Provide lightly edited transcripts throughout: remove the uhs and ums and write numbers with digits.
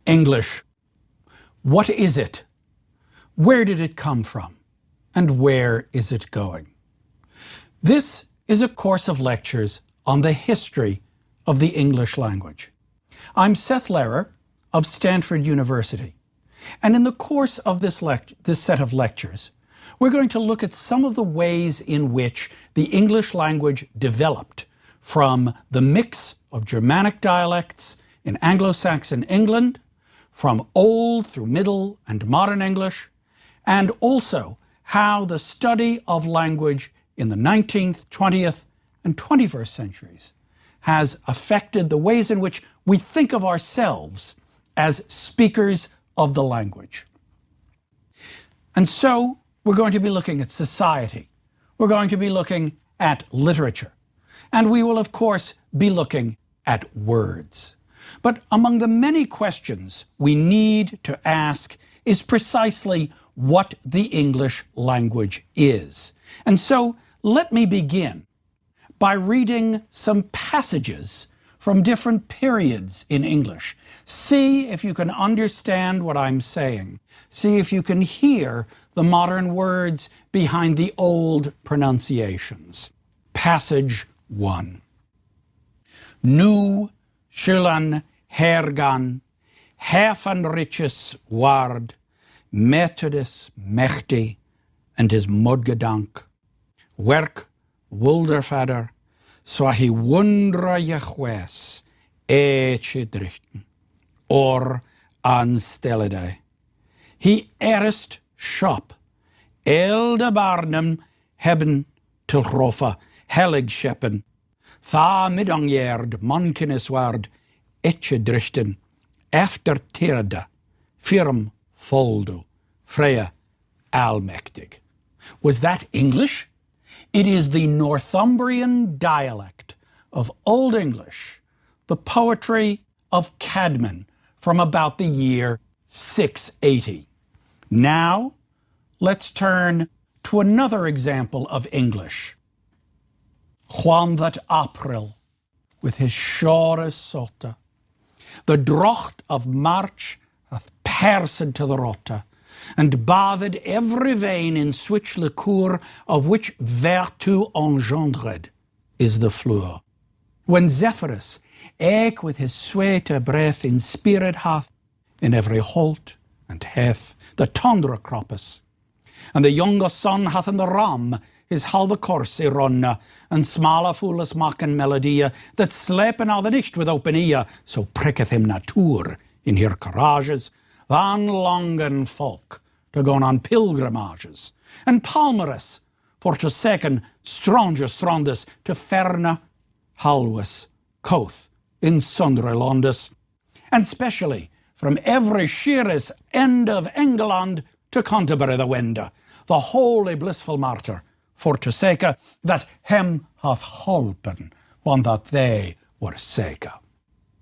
English. What is it? Where did it come from? And where is it going? This is a course of lectures on the history of the English language. I'm Seth Lehrer of Stanford University. And in the course of this set of lectures, we're going to look at some of the ways in which the English language developed from the mix of Germanic dialects in Anglo-Saxon England, from Old through Middle and Modern English, and also how the study of language in the 19th, 20th, and 21st centuries has affected the ways in which we think of ourselves as speakers of the language. And so we're going to be looking at society. We're going to be looking at literature. And we will, of course, be looking at words. But among the many questions we need to ask is precisely what the English language is. And so let me begin by reading some passages from different periods in English. See if you can understand what I'm saying. See if you can hear the modern words behind the old pronunciations. Passage 1. Nu shullan hergan, hefan riches ward, Methodus mechti, and his mudgedank, werk wulderfader, swahi wundra jechwes, eche drichten, or aanstellide. He erst shop, elde barnum hebben til rofa, helig scheppen, tha middangjerd mankenesward, eche drichten, efter tirda, firm foldo, Freya almechtig. Was that English? It is the Northumbrian dialect of Old English, the poetry of Cadman from about the year 680. Now, let's turn to another example of English. Juan that April, with his shore sota, the drocht of March hath persed to the rota, and bathed every vein in switch liqueur, of which vertu engendred is the fleur. When Zephyrus eke with his sweete breath inspired hath, in every holt and heath the tundra croppus, and the younger son hath in the ram his halve course runne, and smala foolis maken melodie, that slepen al the nicht with open ear, so pricketh him natuur in her courages, than longen folk to go on pilgrimages, and palmerus for to second stranger strondus to ferna halwis coth in sundre londus, and specially from every sheerest end of England to Canterbury the wind, the holy blissful martyr for to sake that hem hath holpen one that they were sake.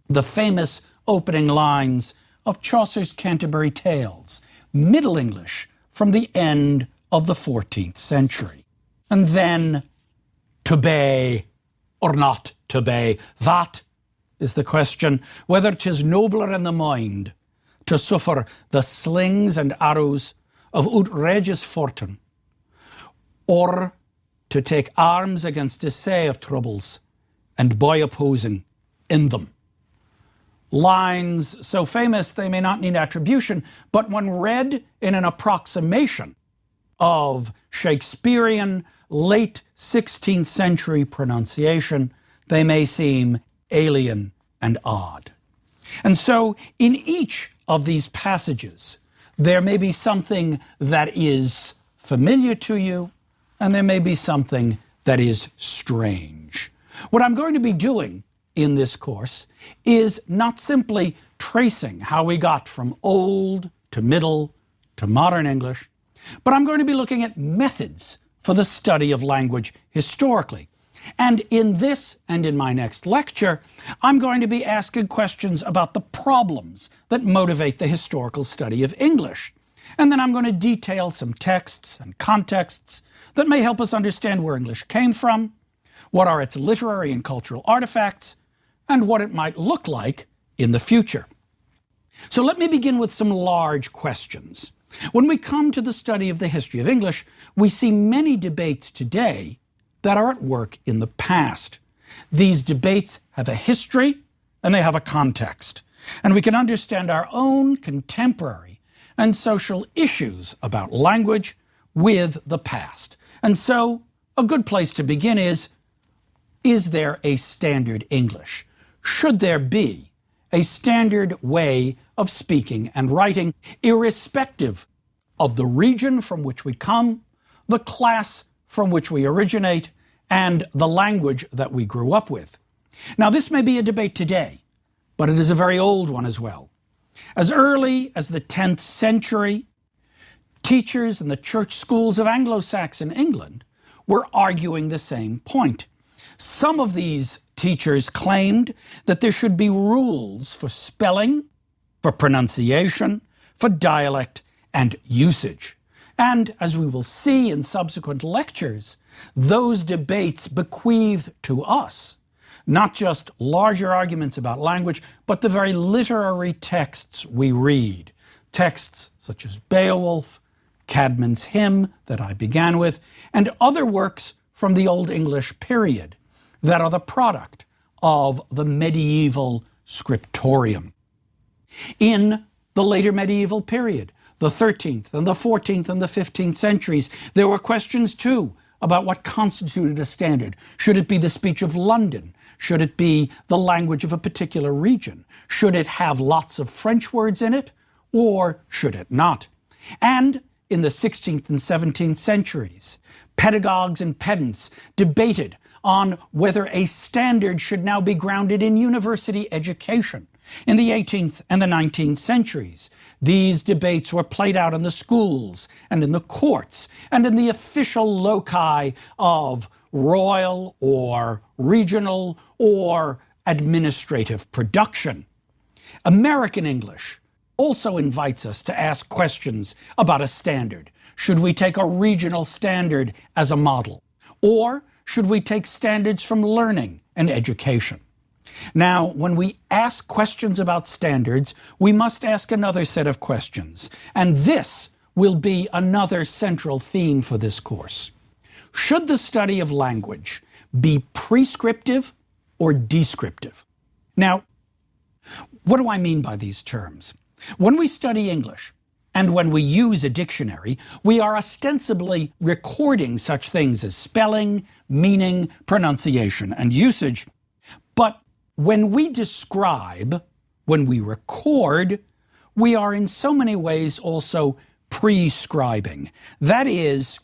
The famous opening lines of Chaucer's Canterbury Tales, Middle English from the end of the 14th century. And then, to be or not to be, that is the question, whether 'tis nobler in the mind to suffer the slings and arrows of outrageous fortune, or to take arms against a say of troubles and by opposing in them. Lines so famous they may not need attribution, but when read in an approximation of Shakespearean late 16th century pronunciation, they may seem alien and odd. And so in each of these passages, there may be something that is familiar to you, and there may be something that is strange. What I'm going to be doing in this course is not simply tracing how we got from Old to Middle to Modern English, but I'm going to be looking at methods for the study of language historically. And in this and in my next lecture, I'm going to be asking questions about the problems that motivate the historical study of English. And then I'm going to detail some texts and contexts that may help us understand where English came from, what are its literary and cultural artifacts, and what it might look like in the future. So let me begin with some large questions. When we come to the study of the history of English, we see many debates today that are at work in the past. These debates have a history and they have a context. And we can understand our own contemporary and social issues about language with the past. And so a good place to begin is there a standard English? Should there be a standard way of speaking and writing, irrespective of the region from which we come, the class from which we originate, and the language that we grew up with? Now, this may be a debate today, but it is a very old one as well. As early as the 10th century, teachers in the church schools of Anglo-Saxon England were arguing the same point. Some of these teachers claimed that there should be rules for spelling, for pronunciation, for dialect, and usage. And as we will see in subsequent lectures, those debates bequeath to us not just larger arguments about language, but the very literary texts we read. Texts such as Beowulf, Cædmon's Hymn that I began with, and other works from the Old English period that are the product of the medieval scriptorium. In the later medieval period, the 13th and the 14th and the 15th centuries, there were questions too about what constituted a standard. Should it be the speech of London? Should it be the language of a particular region? Should it have lots of French words in it, or should it not? And in the 16th and 17th centuries, pedagogues and pedants debated on whether a standard should now be grounded in university education. In the 18th and the 19th centuries, these debates were played out in the schools and in the courts and in the official loci of royal or regional or administrative production. American English also invites us to ask questions about a standard. Should we take a regional standard as a model? Or should we take standards from learning and education? Now, when we ask questions about standards, we must ask another set of questions, and this will be another central theme for this course. Should the study of language be prescriptive or descriptive? Now, what do I mean by these terms? When we study English, and when we use a dictionary, we are ostensibly recording such things as spelling, meaning, pronunciation, and usage. But when we describe, when we record, we are in so many ways also prescribing. That is,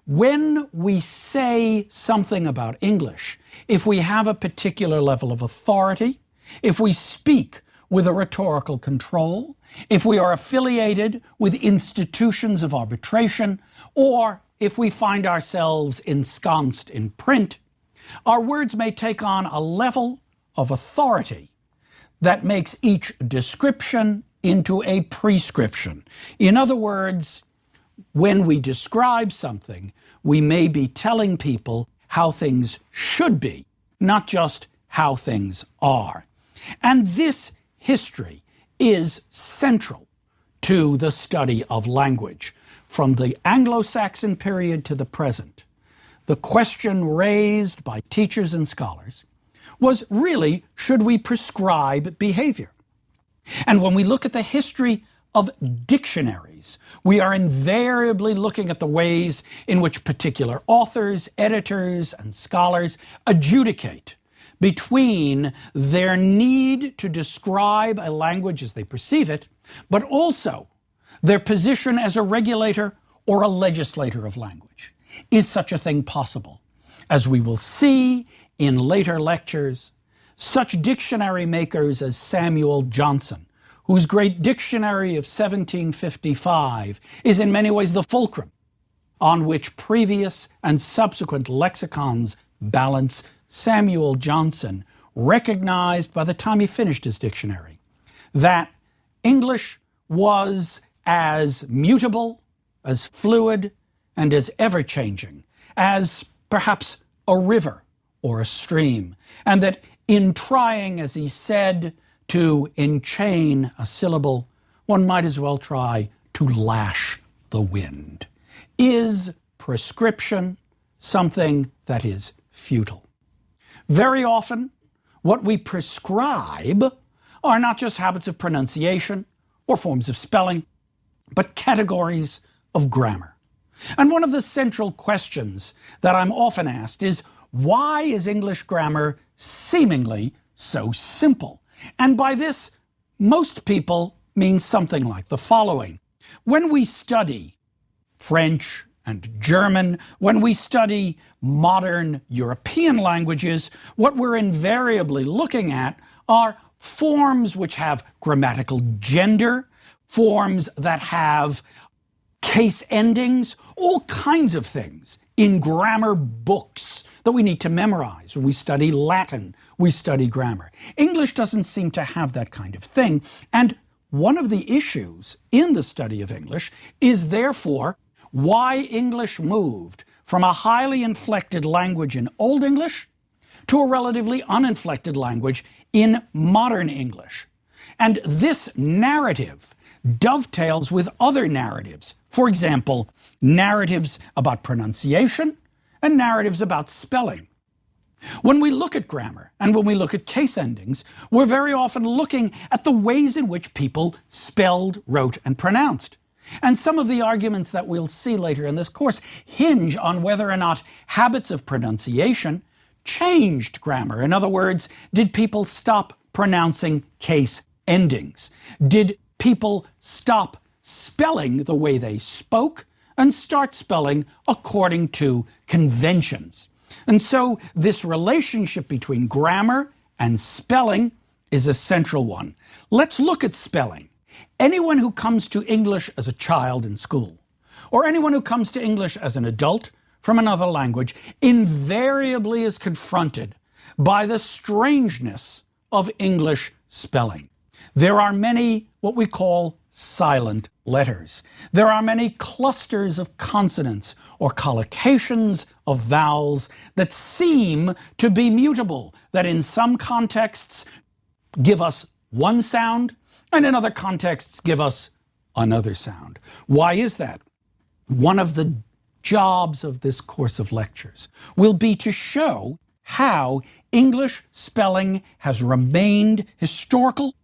when we say something about English, if we have a particular level of authority, if we speak with a rhetorical control, if we are affiliated with institutions of arbitration, or if we find ourselves ensconced in print, our words may take on a level of authority that makes each description into a prescription. In other words, when we describe something, we may be telling people how things should be, not just how things are. And this history is central to the study of language. From the Anglo-Saxon period to the present, the question raised by teachers and scholars was really, should we prescribe behavior? And when we look at the history of dictionaries, we are invariably looking at the ways in which particular authors, editors, and scholars adjudicate between their need to describe a language as they perceive it, but also their position as a regulator or a legislator of language. Is such a thing possible? As we will see in later lectures, such dictionary makers as Samuel Johnson, whose great dictionary of 1755 is in many ways the fulcrum on which previous and subsequent lexicons balance, Samuel Johnson recognized by the time he finished his dictionary that English was as mutable, as fluid, and as ever-changing as perhaps a river or a stream, and that in trying, as he said, to enchain a syllable, one might as well try to lash the wind. Is prescription something that is futile? Very often, what we prescribe are not just habits of pronunciation or forms of spelling, but categories of grammar. And one of the central questions that I'm often asked is, why is English grammar seemingly so simple? And by this, most people mean something like the following. When we study French and German, when we study modern European languages, what we're invariably looking at are forms which have grammatical gender, forms that have case endings, all kinds of things in grammar books that we need to memorize. When we study Latin, we study grammar. English doesn't seem to have that kind of thing. And one of the issues in the study of English is therefore why English moved from a highly inflected language in Old English to a relatively uninflected language in modern English. And this narrative dovetails with other narratives. For example, narratives about pronunciation and narratives about spelling. When we look at grammar and when we look at case endings, we're very often looking at the ways in which people spelled, wrote, and pronounced. And some of the arguments that we'll see later in this course hinge on whether or not habits of pronunciation changed grammar. In other words, did people stop pronouncing case endings? Did people stop spelling the way they spoke and start spelling according to conventions? And so this relationship between grammar and spelling is a central one. Let's look at spelling. Anyone who comes to English as a child in school, or anyone who comes to English as an adult from another language, invariably is confronted by the strangeness of English spelling. There are many what we call silent letters. There are many clusters of consonants or collocations of vowels that seem to be mutable, that in some contexts give us one sound and in other contexts give us another sound. Why is that? One of the jobs of this course of lectures will be to show how English spelling has remained historical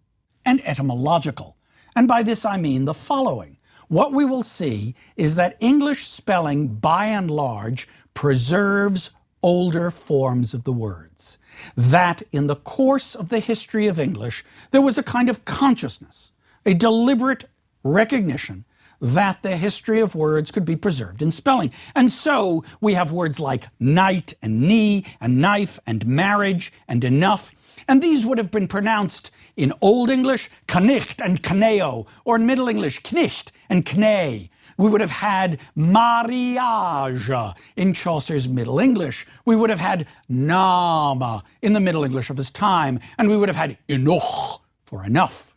and etymological. And by this I mean the following. What we will see is that English spelling, by and large, preserves older forms of the words. That in the course of the history of English, there was a kind of consciousness, a deliberate recognition that the history of words could be preserved in spelling. And so we have words like night and knee and knife and marriage and enough. And these would have been pronounced in Old English, knicht and kneo, or in Middle English, knicht and knee. We would have had mariage in Chaucer's Middle English. We would have had nama in the Middle English of his time. And we would have had enoch for enough.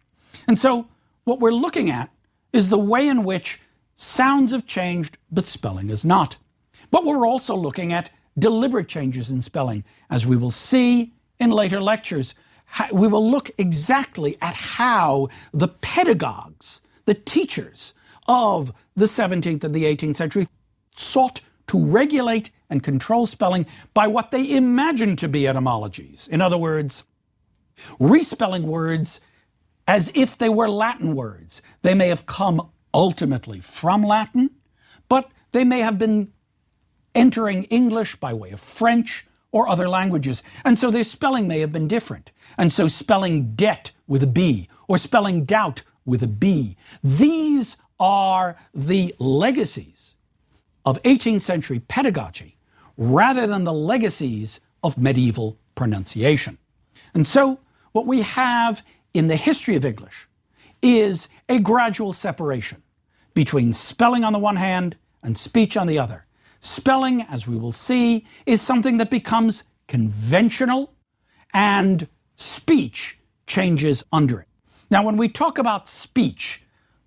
And so what we're looking at is the way in which sounds have changed, but spelling has not. But we're also looking at deliberate changes in spelling. As we will see in later lectures, we will look exactly at how the pedagogues, the teachers of the 17th and the 18th century sought to regulate and control spelling by what they imagined to be etymologies. In other words, respelling words as if they were Latin words. They may have come ultimately from Latin, but they may have been entering English by way of French or other languages. And so their spelling may have been different. And so spelling debt with a B or spelling doubt with a B. These are the legacies of 18th century pedagogy rather than the legacies of medieval pronunciation. And so what we have in the history of English is a gradual separation between spelling on the one hand and speech on the other. Spelling, as we will see, is something that becomes conventional and speech changes under it. Now, when we talk about speech,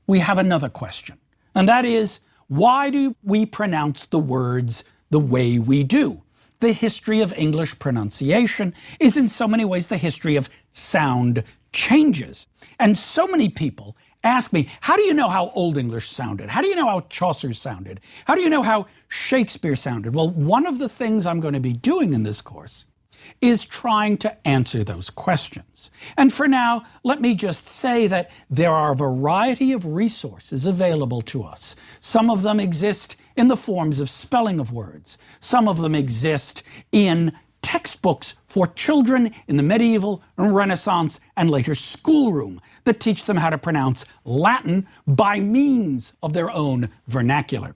we have another question, and that is, why do we pronounce the words the way we do? The history of English pronunciation is in so many ways the history of sound changes. And so many people ask me, how do you know how Old English sounded? How do you know how Chaucer sounded? How do you know how Shakespeare sounded? Well, one of the things I'm going to be doing in this course is trying to answer those questions. And for now, let me just say that there are a variety of resources available to us. Some of them exist in the forms of spelling of words. Some of them exist in textbooks for children in the medieval and Renaissance and later schoolroom that teach them how to pronounce Latin by means of their own vernacular.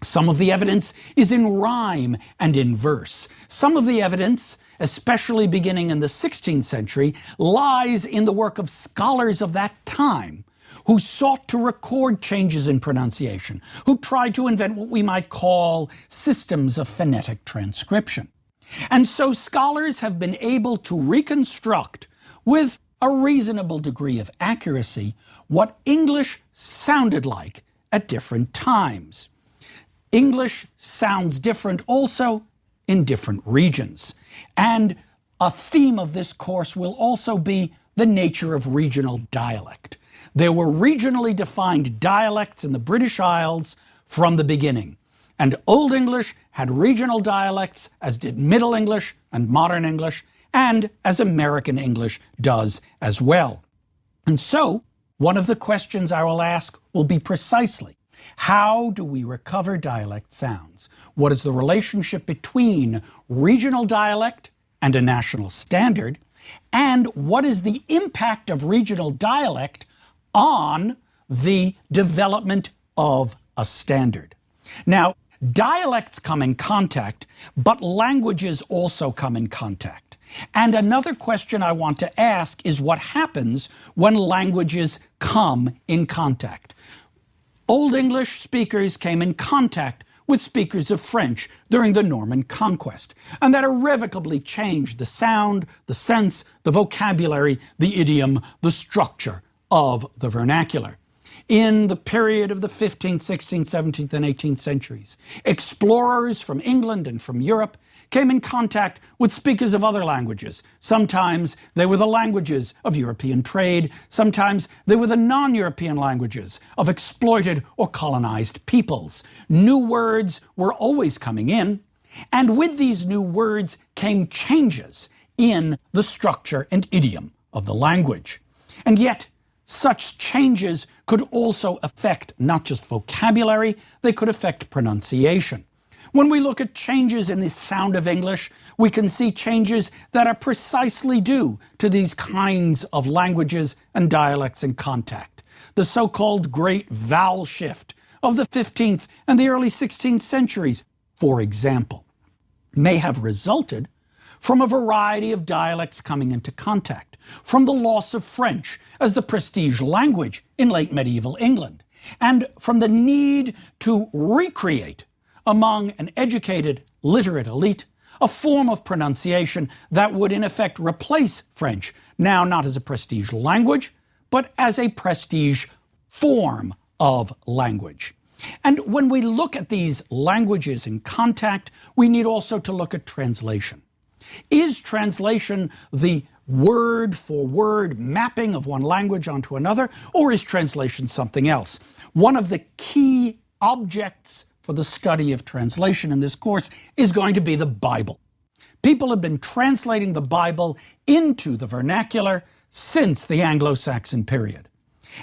Some of the evidence is in rhyme and in verse. Some of the evidence, especially beginning in the 16th century, lies in the work of scholars of that time who sought to record changes in pronunciation, who tried to invent what we might call systems of phonetic transcription. And so scholars have been able to reconstruct with a reasonable degree of accuracy what English sounded like at different times. English sounds different also in different regions. And a theme of this course will also be the nature of regional dialect. There were regionally defined dialects in the British Isles from the beginning. And Old English had regional dialects, as did Middle English and Modern English, and as American English does as well. And so, one of the questions I will ask will be precisely, how do we recover dialect sounds? What is the relationship between regional dialect and a national standard? And what is the impact of regional dialect on the development of a standard? Now, dialects come in contact, but languages also come in contact. And another question I want to ask is what happens when languages come in contact? Old English speakers came in contact with speakers of French during the Norman Conquest, and that irrevocably changed the sound, the sense, the vocabulary, the idiom, the structure of the vernacular. In the period of the 15th, 16th, 17th, and 18th centuries, explorers from England and from Europe came in contact with speakers of other languages. Sometimes they were the languages of European trade. Sometimes they were the non-European languages of exploited or colonized peoples. New words were always coming in, and with these new words came changes in the structure and idiom of the language. And yet, such changes could also affect not just vocabulary, they could affect pronunciation. When we look at changes in the sound of English, we can see changes that are precisely due to these kinds of languages and dialects in contact. The so-called Great Vowel Shift of the 15th and the early 16th centuries, for example, may have resulted from a variety of dialects coming into contact, from the loss of French as the prestige language in late medieval England, and from the need to recreate among an educated, literate elite a form of pronunciation that would in effect replace French, now not as a prestige language, but as a prestige form of language. And when we look at these languages in contact, we need also to look at translation. Is translation the word-for-word mapping of one language onto another, or is translation something else? One of the key objects for the study of translation in this course is going to be the Bible. People have been translating the Bible into the vernacular since the Anglo-Saxon period.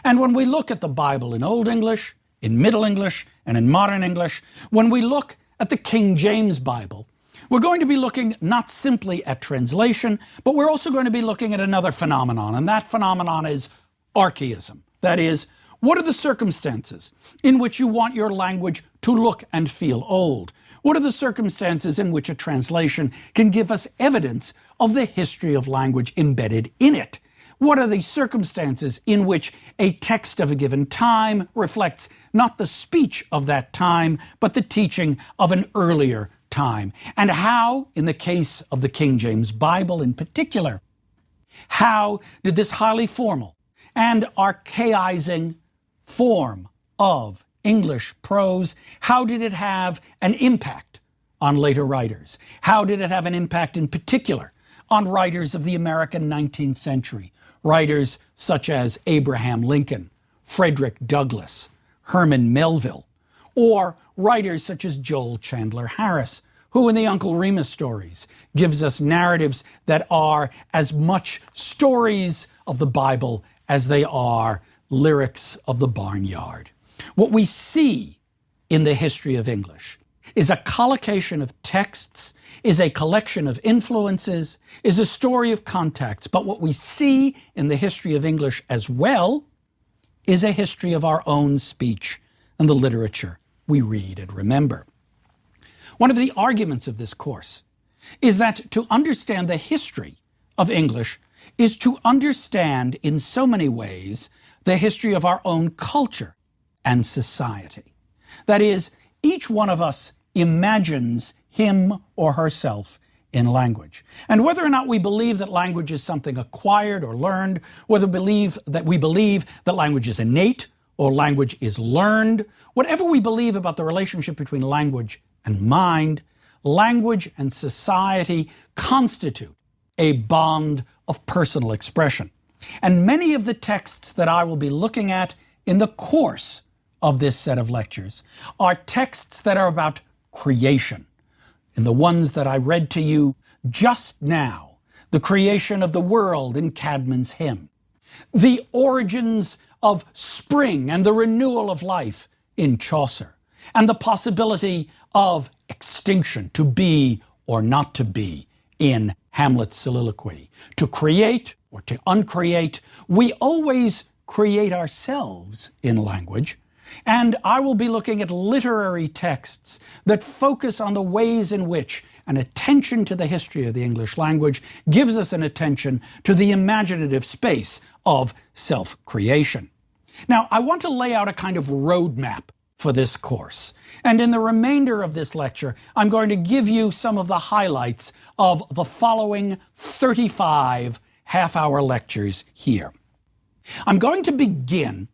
And when we look at the Bible in Old English, in Middle English, and in Modern English, when we look at the King James Bible, we're going to be looking not simply at translation, but we're also going to be looking at another phenomenon, and that phenomenon is archaism. That is, what are the circumstances in which you want your language to look and feel old? What are the circumstances in which a translation can give us evidence of the history of language embedded in it? What are the circumstances in which a text of a given time reflects not the speech of that time, but the teaching of an earlier time? And how, in the case of the King James Bible in particular, how did this highly formal and archaizing form of English prose, how did it have an impact on later writers? How did it have an impact in particular on writers of the American 19th century, writers such as Abraham Lincoln, Frederick Douglass, Herman Melville, or writers such as Joel Chandler Harris, who in the Uncle Remus stories gives us narratives that are as much stories of the Bible as they are lyrics of the barnyard. What we see in the history of English is a collocation of texts, is a collection of influences, is a story of contacts. But what we see in the history of English as well is a history of our own speech and the literature we read and remember. One of the arguments of this course is that to understand the history of English is to understand in so many ways the history of our own culture and society. That is, each one of us imagines him or herself in language. And whether or not we believe that language is something acquired or learned, whether we believe that language is innate or language is learned, whatever we believe about the relationship between language and mind, language and society constitute a bond of personal expression. And many of the texts that I will be looking at in the course of this set of lectures are texts that are about creation. In the ones that I read to you just now, the creation of the world in Caedmon's hymn, the origins of spring and the renewal of life in Chaucer, and the possibility of extinction, to be or not to be, in Hamlet's soliloquy. To create or to uncreate, we always create ourselves in language. And I will be looking at literary texts that focus on the ways in which an attention to the history of the English language gives us an attention to the imaginative space of self-creation. Now, I want to lay out a kind of roadmap for this course. And in the remainder of this lecture, I'm going to give you some of the highlights of the following 35 half-hour lectures here. I'm going to begin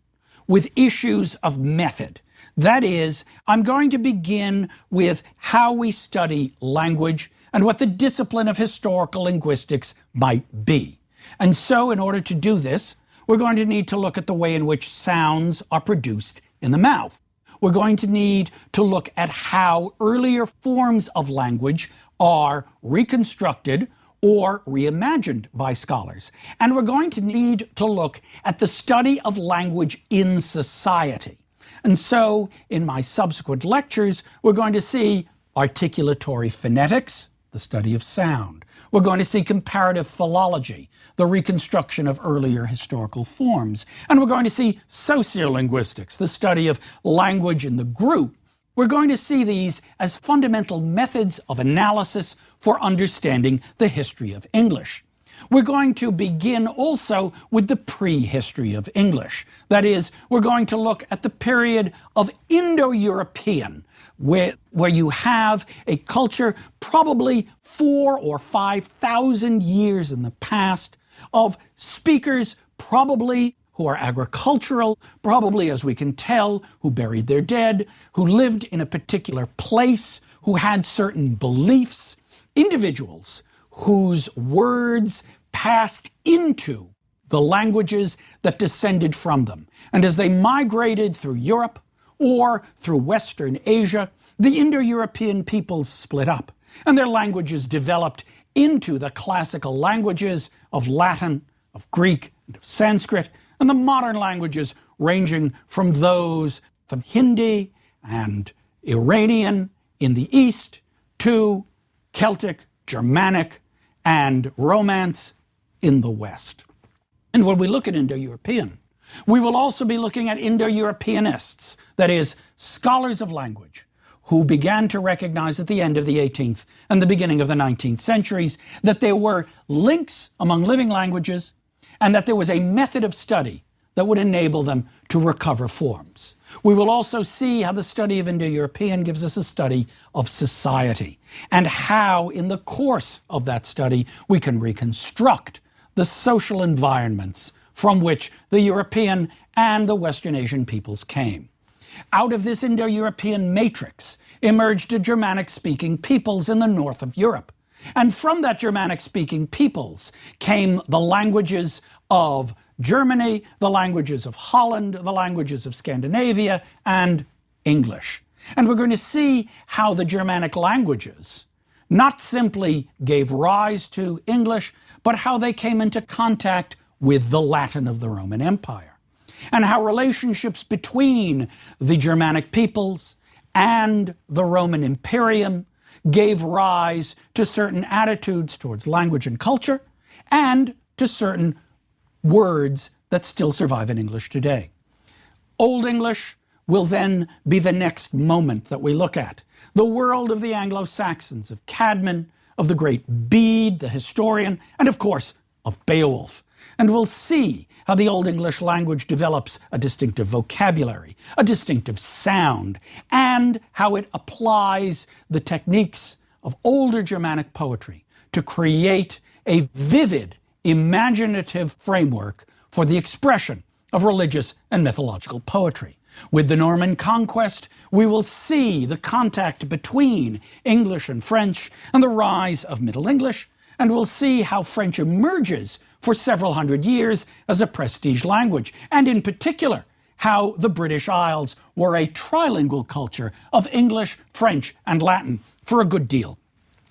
with issues of method. That is, I'm going to begin with how we study language and what the discipline of historical linguistics might be. And so, in order to do this, we're going to need to look at the way in which sounds are produced in the mouth. We're going to need to look at how earlier forms of language are reconstructed or reimagined by scholars. And we're going to need to look at the study of language in society. And so, in my subsequent lectures, we're going to see articulatory phonetics, the study of sound. We're going to see comparative philology, the reconstruction of earlier historical forms. And we're going to see sociolinguistics, the study of language in the group. We're going to see these as fundamental methods of analysis for understanding the history of English. We're going to begin also with the prehistory of English. That is, we're going to look at the period of Indo-European, where you have a culture probably 4,000 or 5,000 years in the past of speakers probably who are agricultural, probably, as we can tell, who buried their dead, who lived in a particular place, who had certain beliefs, individuals whose words passed into the languages that descended from them. And as they migrated through Europe or through Western Asia, the Indo-European peoples split up, and their languages developed into the classical languages of Latin, of Greek, and of Sanskrit, and the modern languages ranging from those from Hindi and Iranian in the East to Celtic, Germanic, and Romance in the West. And when we look at Indo-European, we will also be looking at Indo-Europeanists, that is, scholars of language, who began to recognize at the end of the 18th and the beginning of the 19th centuries that there were links among living languages and that there was a method of study that would enable them to recover forms. We will also see how the study of Indo-European gives us a study of society and how, in the course of that study, we can reconstruct the social environments from which the European and the Western Asian peoples came. Out of this Indo-European matrix emerged the Germanic-speaking peoples in the north of Europe. And from that Germanic-speaking peoples came the languages of Germany, the languages of Holland, the languages of Scandinavia, and English. And we're going to see how the Germanic languages not simply gave rise to English, but how they came into contact with the Latin of the Roman Empire, and how relationships between the Germanic peoples and the Roman Imperium gave rise to certain attitudes towards language and culture, and to certain words that still survive in English today. Old English will then be the next moment that we look at. The world of the Anglo-Saxons, of Cædmon, of the great Bede, the historian, and of course, of Beowulf. And we'll see how the Old English language develops a distinctive vocabulary, a distinctive sound, and how it applies the techniques of older Germanic poetry to create a vivid, imaginative framework for the expression of religious and mythological poetry. With the Norman conquest, we will see the contact between English and French and the rise of Middle English, and we'll see how French emerges for several hundred years as a prestige language, and in particular, how the British Isles were a trilingual culture of English, French, and Latin for a good deal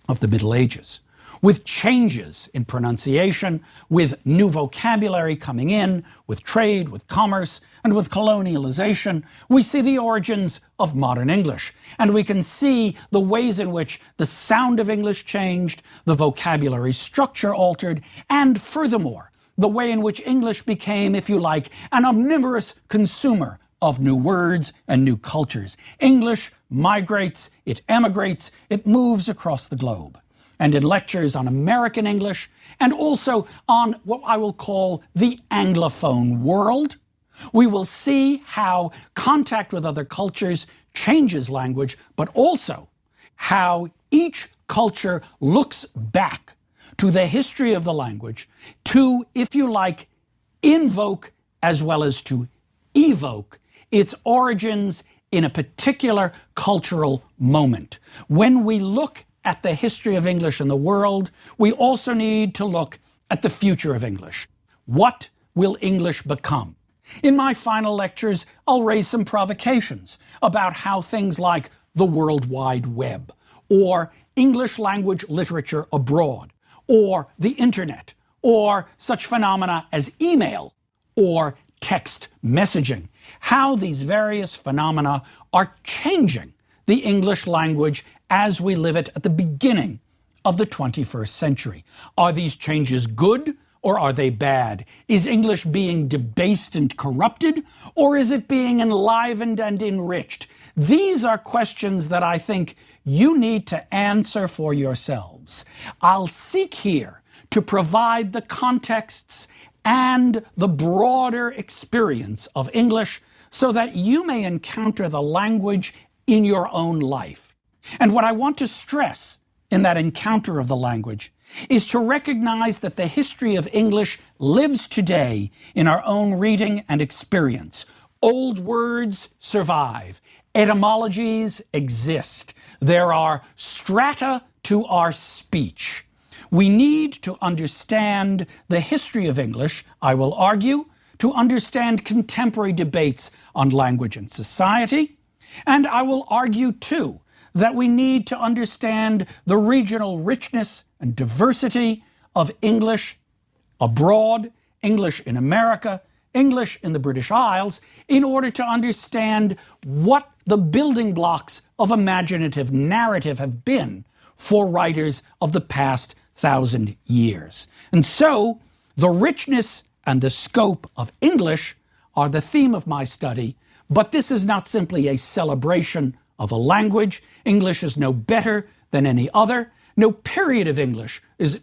of the Middle Ages. With changes in pronunciation, with new vocabulary coming in, with trade, with commerce, and with colonialization, we see the origins of modern English. And we can see the ways in which the sound of English changed, the vocabulary structure altered, and furthermore, the way in which English became, if you like, an omnivorous consumer of new words and new cultures. English migrates, it emigrates, it moves across the globe. And in lectures on American English, and also on what I will call the Anglophone world, we will see how contact with other cultures changes language, but also how each culture looks back to the history of the language to, if you like, invoke as well as to evoke its origins in a particular cultural moment. When we look at the history of English in the world, we also need to look at the future of English. What will English become? In my final lectures, I'll raise some provocations about how things like the World Wide Web, or English language literature abroad, or the internet, or such phenomena as email, or text messaging, how these various phenomena are changing the English language as we live it at the beginning of the 21st century. Are these changes good or are they bad? Is English being debased and corrupted, or is it being enlivened and enriched? These are questions that I think you need to answer for yourselves. I'll seek here to provide the contexts and the broader experience of English so that you may encounter the language in your own life. And what I want to stress in that encounter of the language is to recognize that the history of English lives today in our own reading and experience. Old words survive. Etymologies exist. There are strata to our speech. We need to understand the history of English, I will argue, to understand contemporary debates on language and society. And I will argue, too, that we need to understand the regional richness and diversity of English abroad, English in America, English in the British Isles, in order to understand what the building blocks of imaginative narrative have been for writers of the past 1,000 years. And so, the richness and the scope of English are the theme of my study, but this is not simply a celebration of a language. English is no better than any other. No period of English is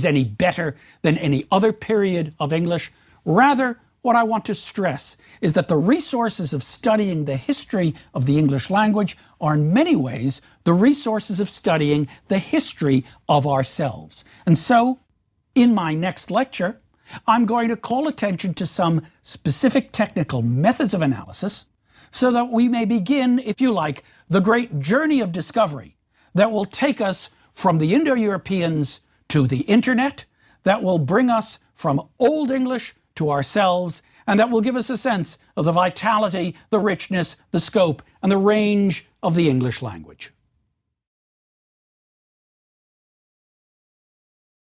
any better than any other period of English. Rather, what I want to stress is that the resources of studying the history of the English language are in many ways the resources of studying the history of ourselves. And so, in my next lecture, I'm going to call attention to some specific technical methods of analysis so that we may begin, if you like, the great journey of discovery that will take us from the Indo-Europeans to the internet, that will bring us from Old English to ourselves, and that will give us a sense of the vitality, the richness, the scope, and the range of the English language.